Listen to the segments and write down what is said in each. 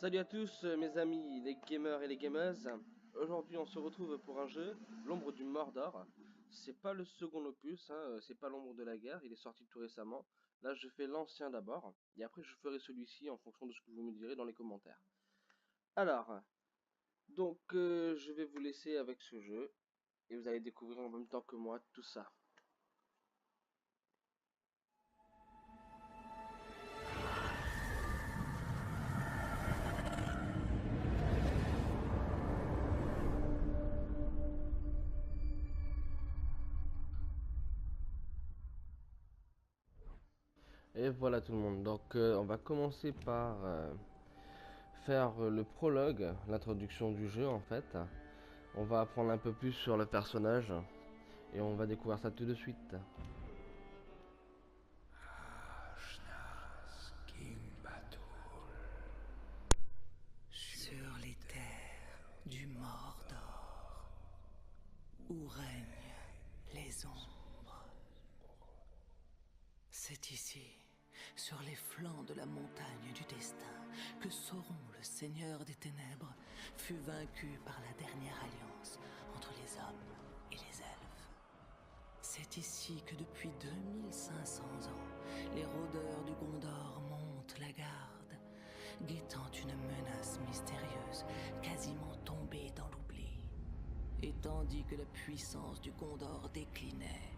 Salut à tous mes amis les gamers et les gameuses. Aujourd'hui on se retrouve pour un jeu, l'ombre du Mordor. C'est pas le second opus, c'est pas l'ombre de la guerre, il est sorti tout récemment. Là je fais l'ancien d'abord, et après je ferai celui-ci en fonction de ce que vous me direz dans les commentaires. Alors, je vais vous laisser avec ce jeu, et vous allez découvrir en même temps que moi tout ça. Et voilà tout le monde, on va commencer par faire le prologue, l'introduction du jeu en fait. On va apprendre un peu plus sur le personnage et on va découvrir ça tout de suite. Sur les terres du Mordor, où règnent les ombres. C'est ici, sur les flancs de la montagne du destin, que Sauron, le seigneur des ténèbres, fut vaincu par la dernière alliance entre les hommes et les elfes. C'est ici que depuis 2500 ans, les rôdeurs du Gondor montent la garde, guettant une menace mystérieuse, quasiment tombée dans l'oubli. Et tandis que la puissance du Gondor déclinait,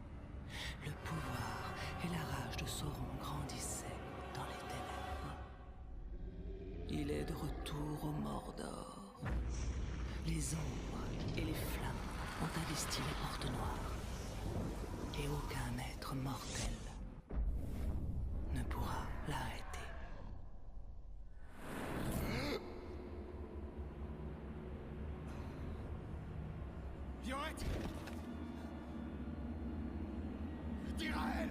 le pouvoir et la rage de Sauron grandissaient dans les ténèbres. Il est de retour au Mordor. Les ombres et les flammes ont investi les portes noires. Et aucun être mortel ne pourra l'arrêter. Violette! Dirael!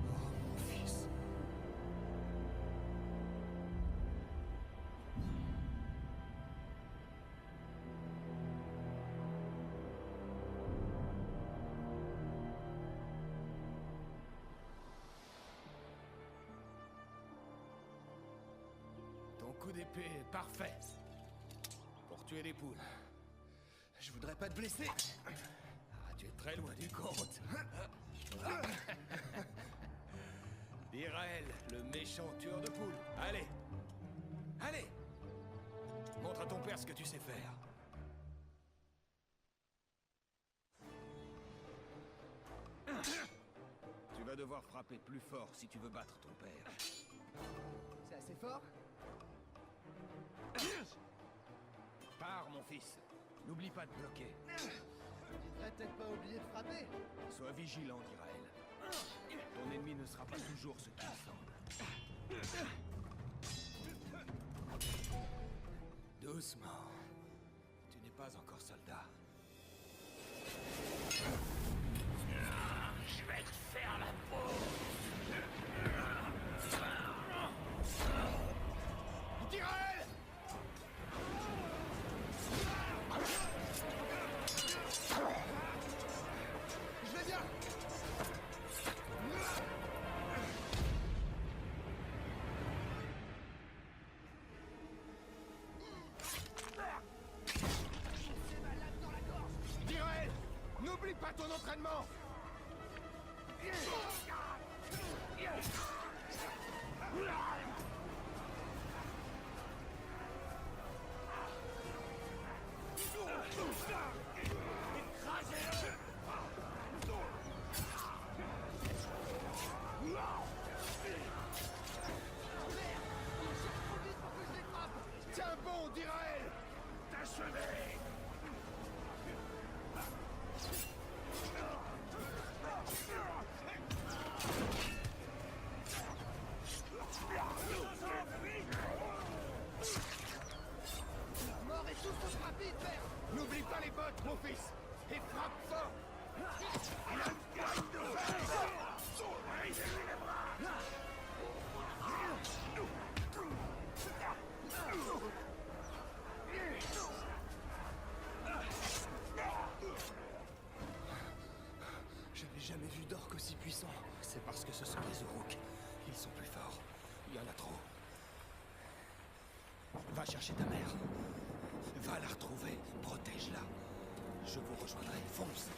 Mon fils. Ton coup d'épée est parfait pour tuer les poules. Je voudrais pas te blesser. Ah, tu es très loin du compte. Irael, le méchant tueur de poules. Allez. Allez. Montre à ton père ce que tu sais faire. Tu vas devoir frapper plus fort si tu veux battre ton père. C'est assez fort? Pars, mon fils. N'oublie pas de bloquer. Tu devrais peut-être pas oublier de frapper. Sois vigilant, Irael. Ton ennemi ne sera pas toujours ce qu'il semble. Doucement. Tu n'es pas encore soldat. Je vais te faire la peau. Irael! Je vais bien. Irael! N'oublie pas ton entraînement! Tiens bon, Irael! T'achever. chercher ta mère. Va la retrouver, protège-la. Je vous rejoindrai, fonce.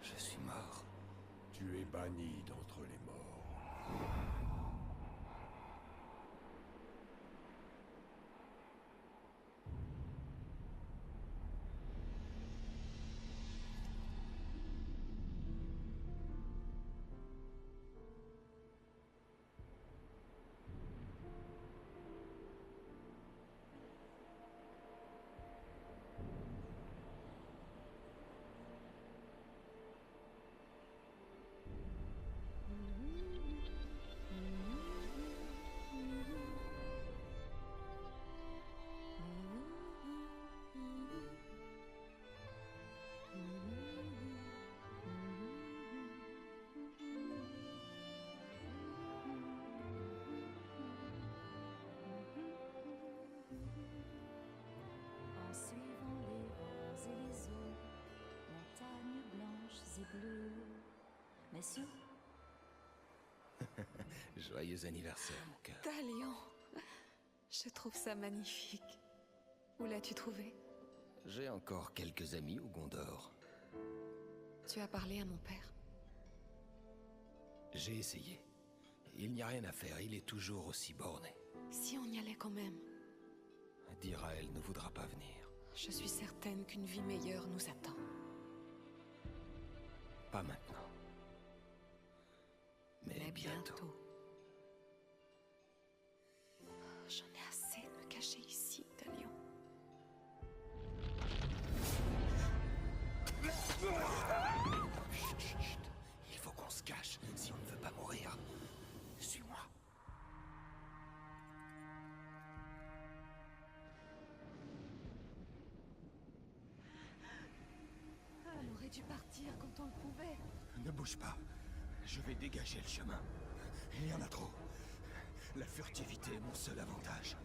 Je suis mort. Tu es banni d'entre les morts. En suivant les roses et les eaux, montagnes blanches et bleues. Messieurs, Joyeux anniversaire, mon cœur. Talion, je trouve ça magnifique. Où l'as-tu trouvé? J'ai encore quelques amis au Gondor. Tu as parlé à mon père? J'ai essayé. Il n'y a rien à faire, il est toujours aussi borné. Si on y allait quand même. Dirael ne voudra pas venir. Je suis certaine qu'une vie meilleure nous attend. Pas maintenant. Mais bientôt. J'en ai assez de me cacher ici, Talion. Chut, chut, chut. Il faut qu'on se cache si on ne veut pas mourir. Suis-moi. On aurait dû partir quand on le pouvait. Ne bouge pas. Je vais dégager le chemin. Il y en a trop. La furtivité est mon seul avantage.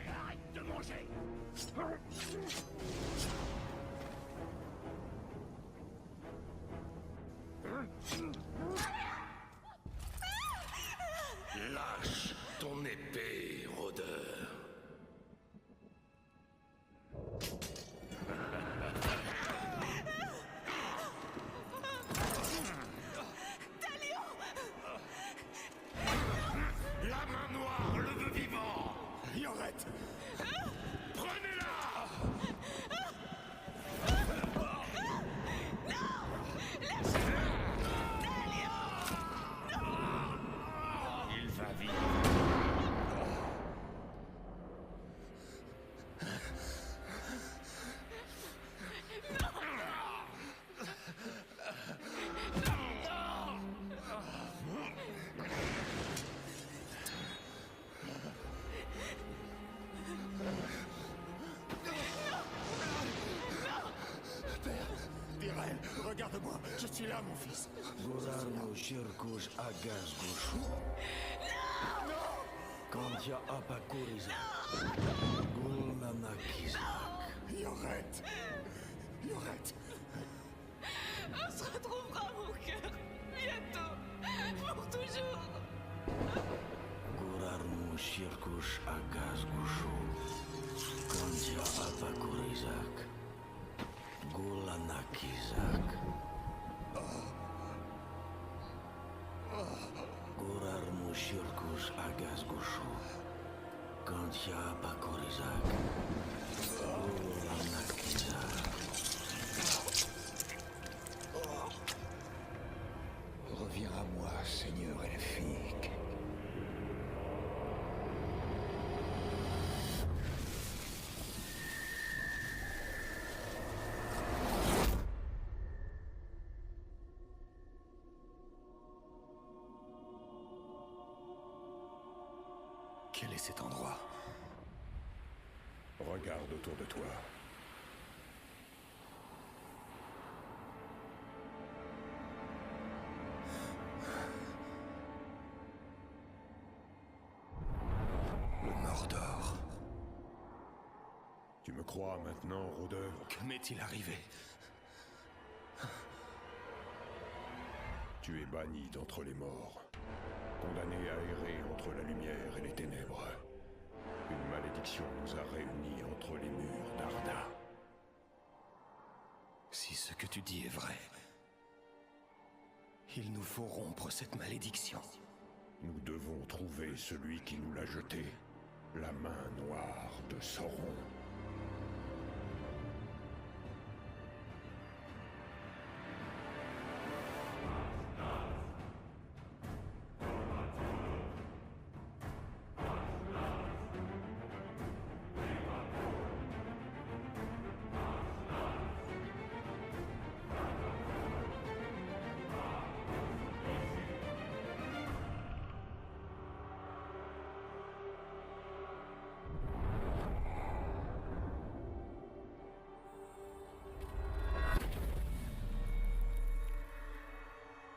Arrête de manger. Lâche ton épée, rôdeur. La main noire, le vœu vivant. Yorette! Prenez-la. Il va vivre. Dirael, regarde-moi. Je suis là, mon fils. Gurarnu Shirkush Agazgushu. Kantya Apakuriza. Gulnanakizak. Yorette! Yorette! On se retrouvera, mon cœur. Bientôt. Pour toujours. Gurarnu Shirkush Agazgushu. Kantya Apakurizak. Gulanakizak. Gurarnu Shirkush Agazgushu. Kantya Apakurizak. Gulanakizak. Reviens à moi, Seigneur elfique. Quel est cet endroit? Regarde autour de toi. crois maintenant, rôdeur? Que m'est-il arrivé? Tu es banni d'entre les morts, condamné à errer entre la lumière et les ténèbres. Une malédiction nous a réunis entre les murs d'Arda. Si ce que tu dis est vrai, il nous faut rompre cette malédiction. Nous devons trouver celui qui nous l'a jeté, la main noire de Sauron.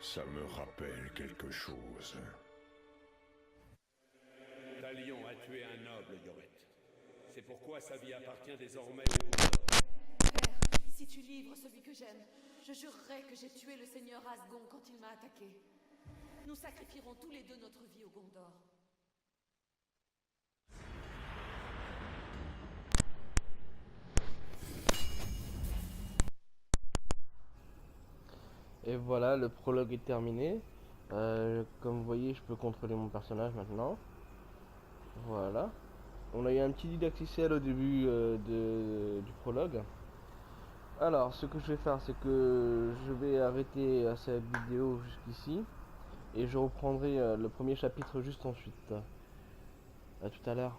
Ça me rappelle quelque chose. Talion a tué un noble, Yoret. C'est pourquoi sa vie appartient désormais au Gondor. Père, si tu livres celui que j'aime, je jurerai que j'ai tué le seigneur Asgon quand il m'a attaqué. Nous sacrifierons tous les deux notre vie au Gondor. Et voilà, le prologue est terminé. Comme vous voyez, je peux contrôler mon personnage maintenant. Voilà. On a eu un petit didacticiel au début du prologue. Alors, ce que je vais faire, c'est que je vais arrêter cette vidéo jusqu'ici. Et je reprendrai le premier chapitre juste ensuite. À tout à l'heure.